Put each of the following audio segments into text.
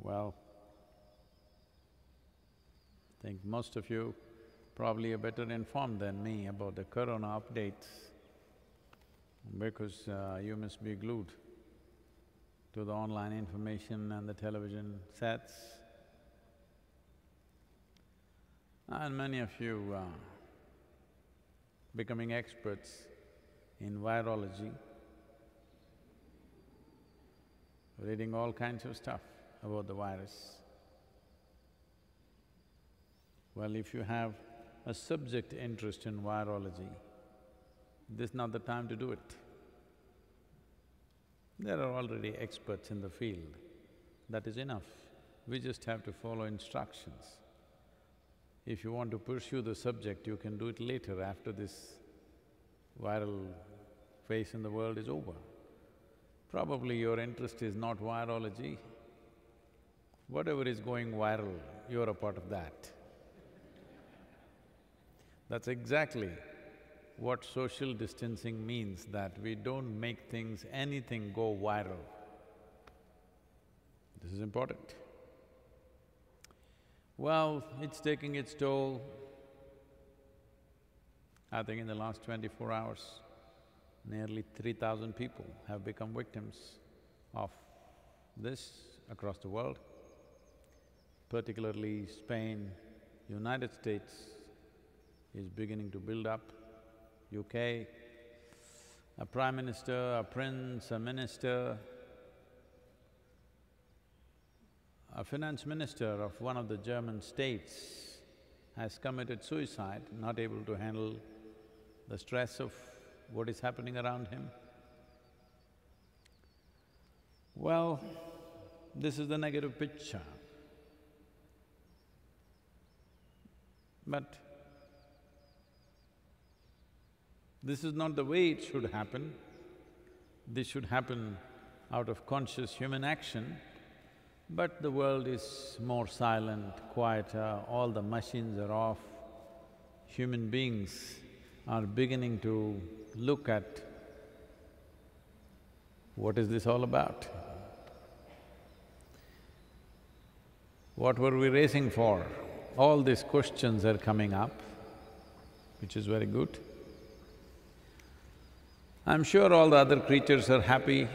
Well, I think most of you probably are better informed than me about the corona updates because you must be glued to the online information and the television sets. And many of you are becoming experts in virology, reading all kinds of stuff about the virus. Well, if you have a subject interest in virology, this is not the time to do it. There are already experts in the field, that is enough. We just have to follow instructions. If you want to pursue the subject, you can do it later after this viral phase in the world is over. Probably your interest is not virology. Whatever is going viral, you're a part of that. That's exactly what social distancing means, that we don't make things, anything go viral. This is important. Well, it's taking its toll. I think in the last 24 hours, nearly 3,000 people have become victims of this across the world, particularly Spain, United States is beginning to build up, UK, a prime minister, a prince, a minister, a finance minister of one of the German states has committed suicide, not able to handle the stress of what is happening around him. Well, this is the negative picture. But this is not the way it should happen. This should happen out of conscious human action, but the world is more silent, quieter, all the machines are off. Human beings are beginning to look at what is this all about? What were we racing for? All these questions are coming up, which is very good. I'm sure all the other creatures are happy.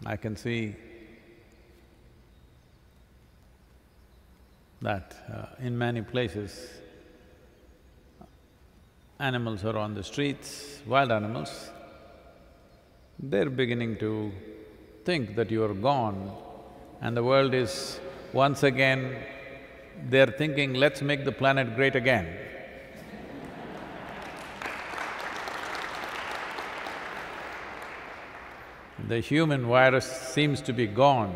I can see that in many places, animals are on the streets, wild animals. They're beginning to think that you are gone and the world is once again… they're thinking, let's make the planet great again. The human virus seems to be gone.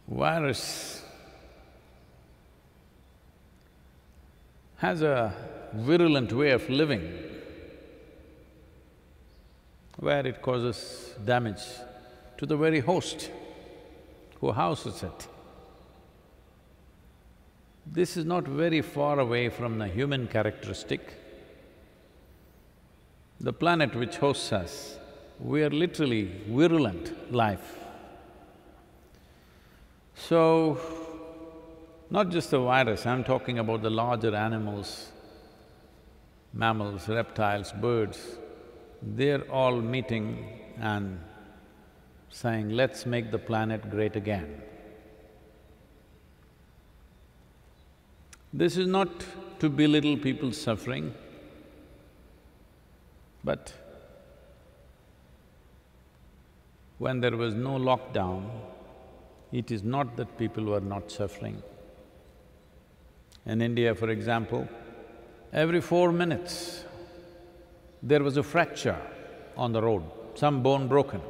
Virus has a virulent way of living where it causes damage to the very host who houses it. This is not very far away from the human characteristic. The planet which hosts us, we are literally virulent life. So, not just the virus, I'm talking about the larger animals, mammals, reptiles, birds, they're all meeting and saying, let's make the planet great again. This is not to belittle people's suffering, but when there was no lockdown, it is not that people were not suffering. In India, for example, every 4 minutes, there was a fracture on the road, some bone broken.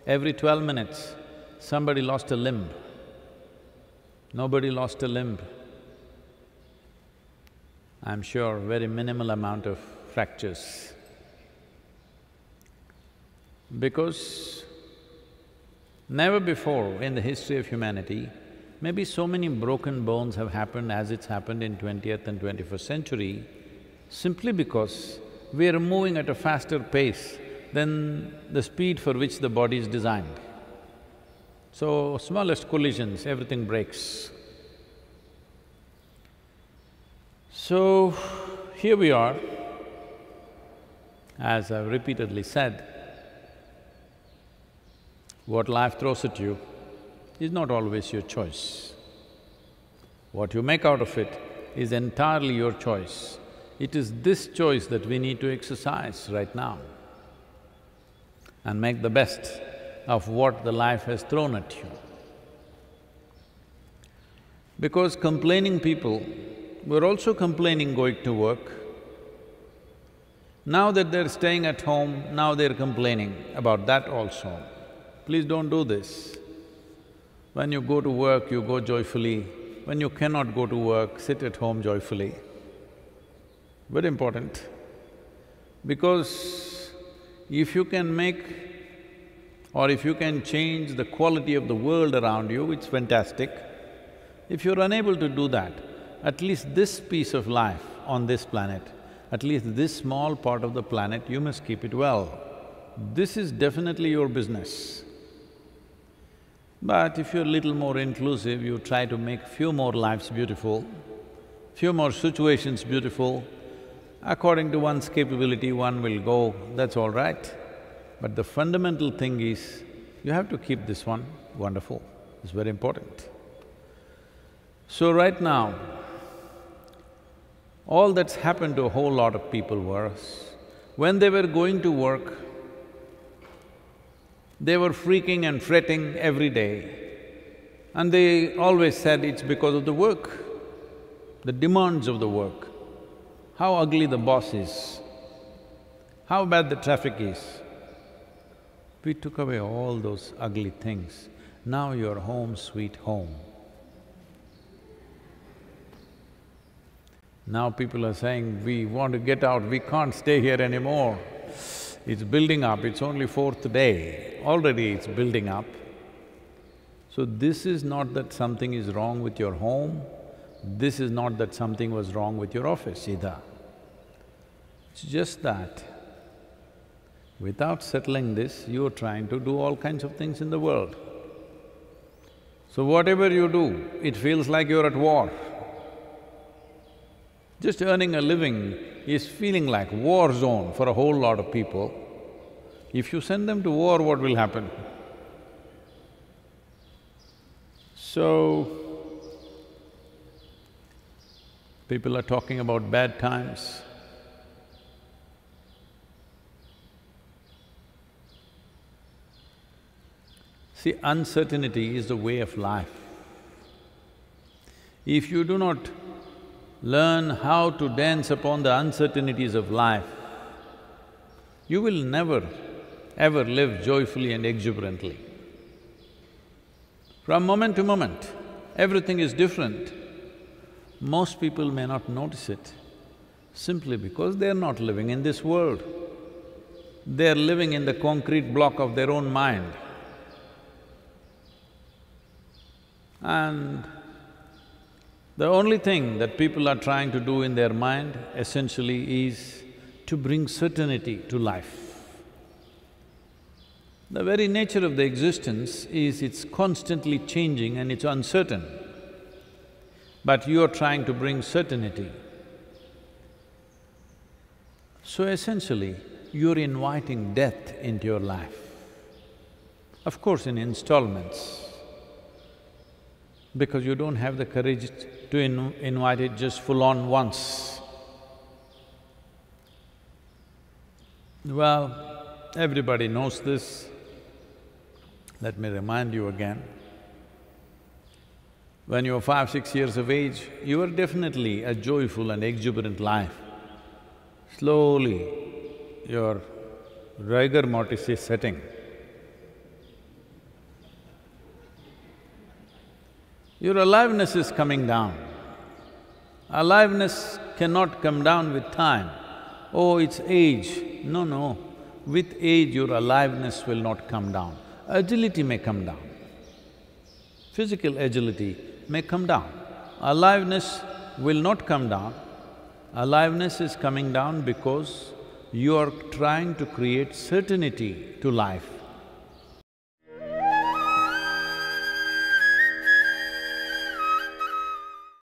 Every 12 minutes, somebody lost a limb. Nobody lost a limb. I'm sure very minimal amount of fractures. Because never before in the history of humanity, maybe so many broken bones have happened as it's happened in 20th and 21st century, simply because we are moving at a faster pace than the speed for which the body is designed. So, smallest collisions, everything breaks. So, here we are. As I've repeatedly said, what life throws at you is not always your choice. What you make out of it is entirely your choice. It is this choice that we need to exercise right now and make the best of what the life has thrown at you. Because complaining people were also complaining going to work. Now that they're staying at home, now they're complaining about that also. Please don't do this. When you go to work, you go joyfully. When you cannot go to work, sit at home joyfully. Very important. Because if you can make or if you can change the quality of the world around you, it's fantastic. If you're unable to do that, at least this piece of life on this planet, at least this small part of the planet, you must keep it well. This is definitely your business. But if you're a little more inclusive, you try to make few more lives beautiful, few more situations beautiful, according to one's capability, one will go, that's all right. But the fundamental thing is, you have to keep this one wonderful, it's very important. So right now, all that's happened to a whole lot of people was, when they were going to work, they were freaking and fretting every day. And they always said it's because of the work, the demands of the work, how ugly the boss is, how bad the traffic is. We took away all those ugly things. Now you're home sweet home. Now people are saying, we want to get out, we can't stay here anymore. It's building up, it's only fourth day, already it's building up. So this is not that something is wrong with your home, this is not that something was wrong with your office either. It's just that without settling this, you're trying to do all kinds of things in the world. So whatever you do, it feels like you're at war. Just earning a living is feeling like war zone for a whole lot of people. If you send them to war, what will happen? So, people are talking about bad times. See, uncertainty is the way of life. If you do not learn how to dance upon the uncertainties of life, you will never ever live joyfully and exuberantly. From moment to moment, everything is different. Most people may not notice it simply because they're not living in this world. They're living in the concrete block of their own mind. And the only thing that people are trying to do in their mind essentially is to bring certainty to life. The very nature of the existence is it's constantly changing and it's uncertain. But you're trying to bring certainty. So essentially, you're inviting death into your life. Of course, in installments, because you don't have the courage to invite it just full-on once. Well, everybody knows this. Let me remind you again. When you were 5, 6 years of age, you were definitely a joyful and exuberant life. Slowly, your rigor mortis is setting. Your aliveness is coming down. Aliveness cannot come down with time. Oh, it's age. No, no. With age, your aliveness will not come down. Agility may come down. Physical agility may come down. Aliveness will not come down Aliveness is coming down because you are trying to create certainty to life.